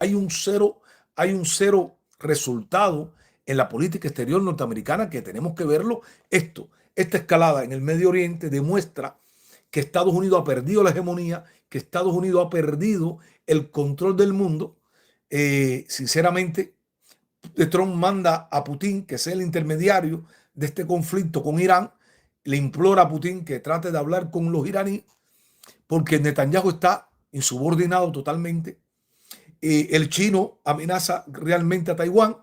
hay un cero resultado en la política exterior norteamericana que tenemos que verlo. Esta escalada en el Medio Oriente demuestra que Estados Unidos ha perdido la hegemonía, que Estados Unidos ha perdido el control del mundo. Sinceramente, Trump manda a Putin que sea el intermediario de este conflicto con Irán, le implora a Putin que trate de hablar con los iraníes porque Netanyahu está insubordinado totalmente. El chino amenaza realmente a Taiwán,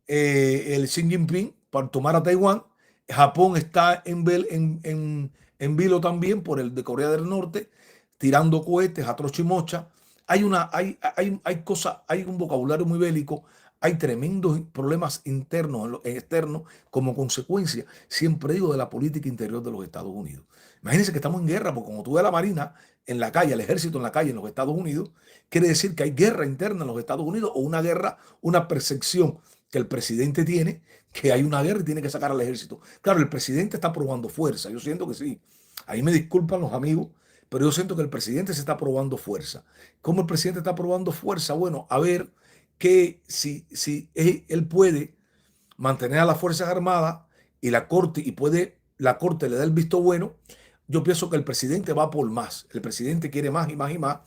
el Xi Jinping para tomar a Taiwán. Japón está en vilo también por el de Corea del Norte, tirando cohetes a trochimocha. Hay cosas, hay un vocabulario muy bélico, hay tremendos problemas internos e externos como consecuencia, siempre digo, de la política interior de los Estados Unidos. Imagínense que estamos en guerra, porque como tú ves la Marina en la calle, el ejército en la calle en los Estados Unidos, quiere decir que hay guerra interna en los Estados Unidos o una guerra, una percepción que el presidente tiene, que hay una guerra y tiene que sacar al ejército. Claro, el presidente está probando fuerza, yo siento que sí. Ahí me disculpan los amigos, pero yo siento que el presidente se está probando fuerza. ¿Cómo el presidente está probando fuerza? Bueno, a ver que si él puede mantener a las Fuerzas Armadas y la Corte le da el visto bueno, yo pienso que el presidente va por más. El presidente quiere más y más y más,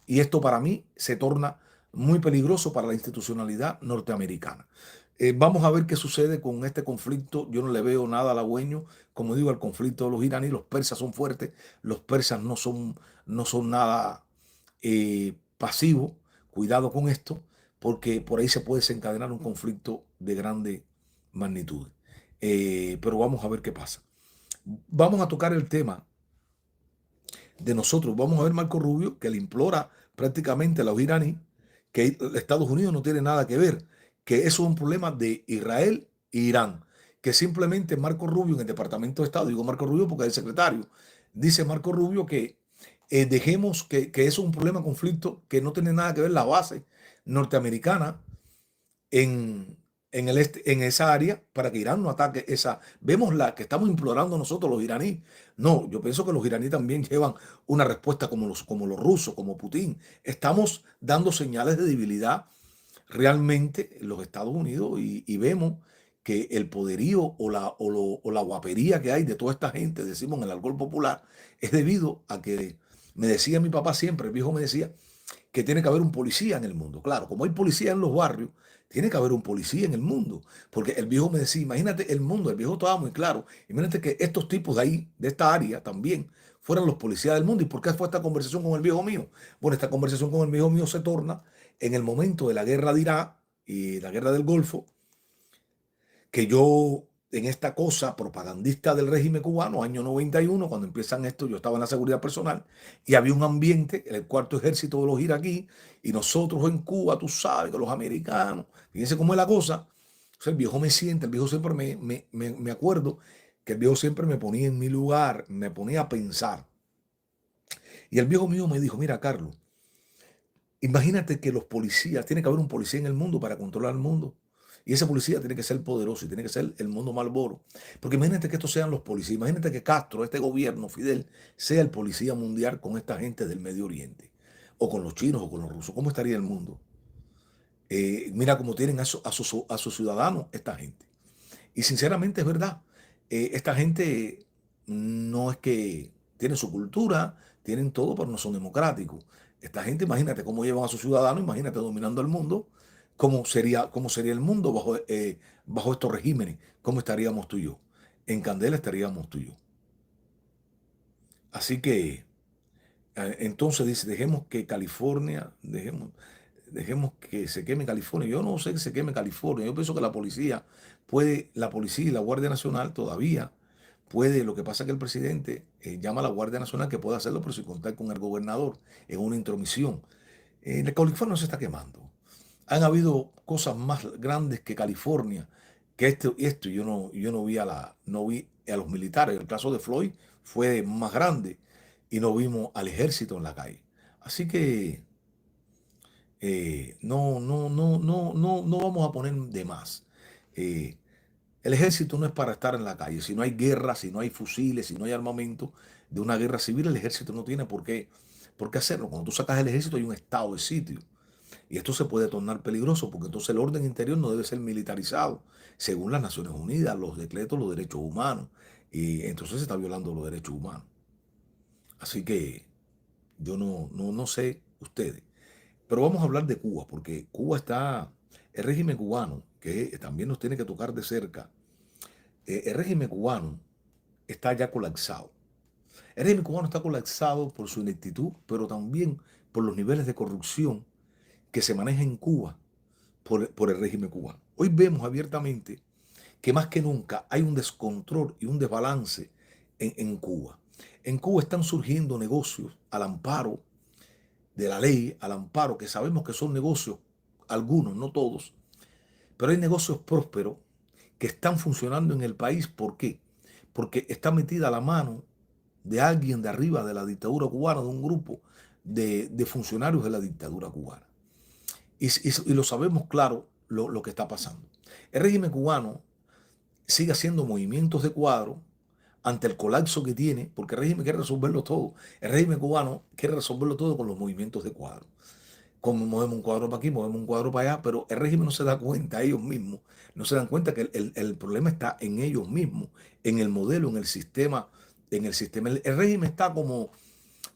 y esto para mí se torna muy peligroso para la institucionalidad norteamericana. Vamos a ver qué sucede con este conflicto. Yo no le veo nada halagüeño, como digo, al conflicto de los iraníes. Los persas son fuertes, los persas no son nada pasivos. Cuidado con esto, porque por ahí se puede desencadenar un conflicto de grande magnitud. Pero vamos a ver qué pasa. Vamos a tocar el tema de nosotros. Vamos a ver Marco Rubio, que le implora prácticamente a los iraníes que Estados Unidos no tiene nada que ver, que eso es un problema de Israel e Irán, que simplemente Marco Rubio en el Departamento de Estado, digo Marco Rubio porque es el secretario, dice Marco Rubio que dejemos que eso es un problema, conflicto, que no tiene nada que ver la base norteamericana en, en esa área para que Irán no ataque esa. Vemos la que estamos implorando nosotros los iraníes. No, yo pienso que los iraníes también llevan una respuesta como los rusos, como Putin. Estamos dando señales de debilidad realmente en los Estados Unidos y vemos que el poderío o la guapería que hay de toda esta gente, decimos en el alcohol popular, es debido a que me decía mi papá siempre, el viejo me decía, que tiene que haber un policía en el mundo. Claro, como hay policía en los barrios, tiene que haber un policía en el mundo. Porque el viejo me decía, imagínate el mundo, el viejo estaba muy claro. Imagínate que estos tipos de ahí, de esta área también, fueran los policías del mundo. ¿Y por qué fue esta conversación con el viejo mío? Bueno, esta conversación con el viejo mío se torna en el momento de la guerra de Irak y la guerra del Golfo, que yo en esta cosa propagandista del régimen cubano, año 91, cuando empiezan esto, yo estaba en la seguridad personal y había un ambiente en el cuarto ejército de los iraquíes y nosotros en Cuba, tú sabes, que los americanos, fíjense cómo es la cosa. O sea, el viejo me siente, el viejo siempre me acuerdo que el viejo siempre me ponía en mi lugar, me ponía a pensar. Y el viejo mío me dijo, mira, Carlos, imagínate que los policías, tiene que haber un policía en el mundo para controlar el mundo. Y ese policía tiene que ser poderoso y tiene que ser el mundo Marlboro. Porque imagínate que estos sean los policías. Imagínate que Castro, este gobierno, Fidel, sea el policía mundial con esta gente del Medio Oriente. O con los chinos o con los rusos. ¿Cómo estaría el mundo? Mira cómo tienen a sus ciudadanos esta gente. Y sinceramente es verdad. Esta gente no es que tienen su cultura, tienen todo, pero no son democráticos. Esta gente, imagínate cómo llevan a sus ciudadanos, imagínate dominando el mundo, cómo sería el mundo bajo estos regímenes, cómo estaríamos tú y yo. En candela estaríamos tú y yo. Así que, entonces dice, dejemos que California, dejemos que se queme California. Yo no sé que se queme California. Yo pienso que la policía y la Guardia Nacional todavía puede. Lo que pasa es que el presidente llama a la Guardia Nacional que puede hacerlo, pero sin contar con el gobernador en una intromisión. California no se está quemando. Han habido cosas más grandes que California, que esto yo no vi a los militares. El caso de Floyd fue más grande y no vimos al ejército en la calle. Así que no vamos a poner de más. Eh, el ejército no es para estar en la calle. Si no hay guerra, si no hay fusiles, si no hay armamento de una guerra civil, el ejército no tiene por qué hacerlo. Cuando tú sacas el ejército hay un estado de sitio. Y esto se puede tornar peligroso porque entonces el orden interior no debe ser militarizado, según las Naciones Unidas, los decretos, los derechos humanos. Y entonces se está violando los derechos humanos. Así que yo no sé ustedes. Pero vamos a hablar de Cuba, porque Cuba está, el régimen cubano, que también nos tiene que tocar de cerca, el régimen cubano está ya colapsado. El régimen cubano está colapsado por su ineptitud, pero también por los niveles de corrupción que se maneja en Cuba por el régimen cubano. Hoy vemos abiertamente que más que nunca hay un descontrol y un desbalance en Cuba. En Cuba están surgiendo negocios al amparo de la ley, al amparo, que sabemos que son negocios, algunos, no todos, pero hay negocios prósperos que están funcionando en el país. ¿Por qué? Porque está metida la mano de alguien de arriba de la dictadura cubana, de un grupo de funcionarios de la dictadura cubana. Y lo sabemos claro lo que está pasando. El régimen cubano sigue haciendo movimientos de cuadro ante el colapso que tiene, porque el régimen quiere resolverlo todo. El régimen cubano quiere resolverlo todo con los movimientos de cuadro. Como movemos un cuadro para aquí, movemos un cuadro para allá, pero el régimen no se da cuenta, ellos mismos, no se dan cuenta que el problema está en ellos mismos, en el modelo, en el sistema, en el sistema. El régimen está como,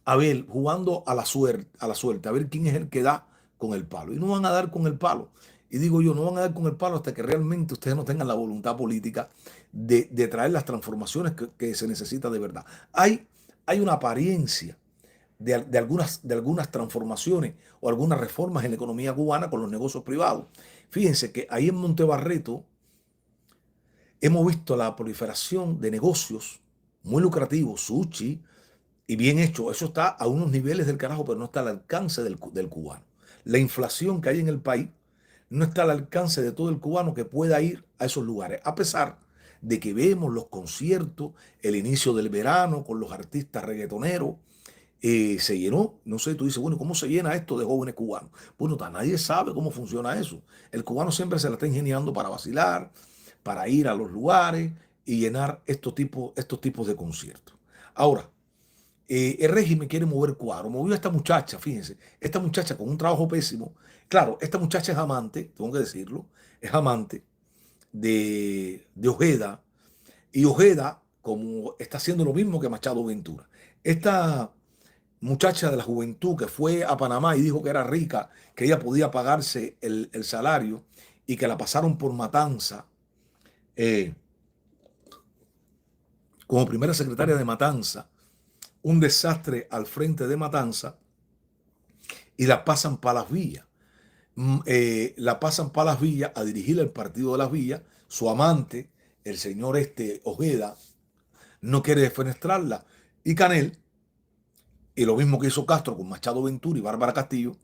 a ver, jugando a la suerte, a ver quién es el que da con el palo. Y no van a dar con el palo. Y digo yo, no van a dar con el palo hasta que realmente ustedes no tengan la voluntad política de traer las transformaciones que se necesita de verdad. Hay una apariencia de algunas transformaciones o algunas reformas en la economía cubana con los negocios privados. Fíjense que ahí en Montebarreto hemos visto la proliferación de negocios muy lucrativos, sushi y bien hecho. Eso está a unos niveles del carajo, pero no está al alcance del cubano. La inflación que hay en el país no está al alcance de todo el cubano que pueda ir a esos lugares, a pesar de que vemos los conciertos, el inicio del verano con los artistas reggaetoneros. Se llenó, no sé, tú dices, bueno, ¿cómo se llena esto de jóvenes cubanos? Bueno, nadie sabe cómo funciona eso. El cubano siempre se la está ingeniando para vacilar, para ir a los lugares y llenar estos tipos de conciertos. Ahora, el régimen quiere mover cuadro. Movió a esta muchacha, fíjense, esta muchacha con un trabajo pésimo. Claro, esta muchacha es amante, tengo que decirlo, es amante de Ojeda. Y Ojeda, como está haciendo lo mismo que Machado Ventura. Esta muchacha de la juventud que fue a Panamá y dijo que era rica, que ella podía pagarse el salario y que la pasaron por Matanza eh, como primera secretaria de Matanza, un desastre al frente de Matanza, y la pasan para Las Villas. La pasan para Las Villas a dirigir el partido de Las Villas. Su amante, el señor Ojeda, no quiere defenestrarla. Y Canel, y lo mismo que hizo Castro con Machado Ventura y Bárbara Castillo,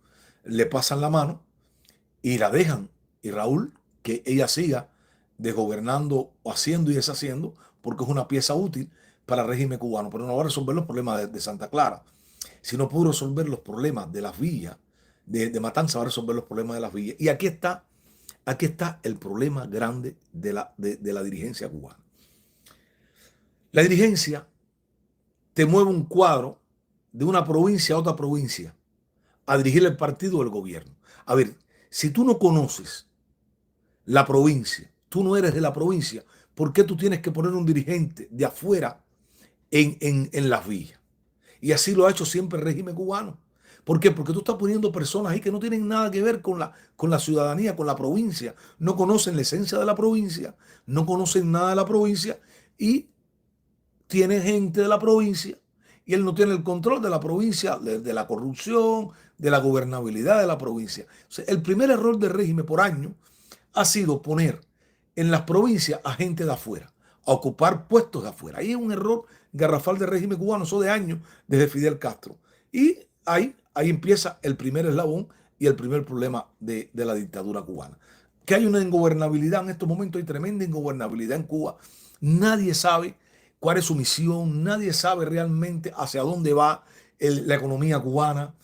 le pasan la mano y la dejan. Y Raúl, que ella siga desgobernando o haciendo y deshaciendo, porque es una pieza útil para el régimen cubano, pero no va a resolver los problemas de Santa Clara. Si no pudo resolver los problemas de Las Villas, de Matanza, va a resolver los problemas de Las Villas. Y aquí está el problema grande de la dirigencia cubana. La dirigencia te mueve un cuadro de una provincia a otra provincia a dirigir el partido o el gobierno. A ver, si tú no conoces la provincia, tú no eres de la provincia, ¿por qué tú tienes que poner un dirigente de afuera en Las Villas? Y así lo ha hecho siempre el régimen cubano. ¿Por qué? Porque tú estás poniendo personas ahí que no tienen nada que ver con la ciudadanía, con la provincia. No conocen la esencia de la provincia, no conocen nada de la provincia y tiene gente de la provincia y él no tiene el control de la provincia, de la corrupción, de la gobernabilidad de la provincia. O sea, el primer error del régimen por año ha sido poner en las provincias a gente de afuera, a ocupar puestos de afuera. Ahí es un error garrafal del régimen cubano, eso de años, desde Fidel Castro. Y ahí empieza el primer eslabón y el primer problema de la dictadura cubana. Que hay una ingobernabilidad en estos momentos, hay tremenda ingobernabilidad en Cuba. Nadie sabe cuál es su misión, nadie sabe realmente hacia dónde va la economía cubana.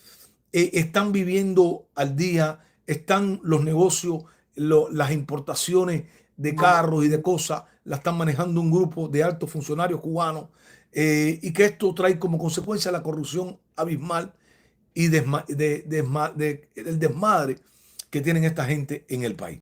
Están viviendo al día, están los negocios, las importaciones de carros y de cosas, la están manejando un grupo de altos funcionarios cubanos, y que esto trae como consecuencia la corrupción abismal y el desmadre que tienen esta gente en el país.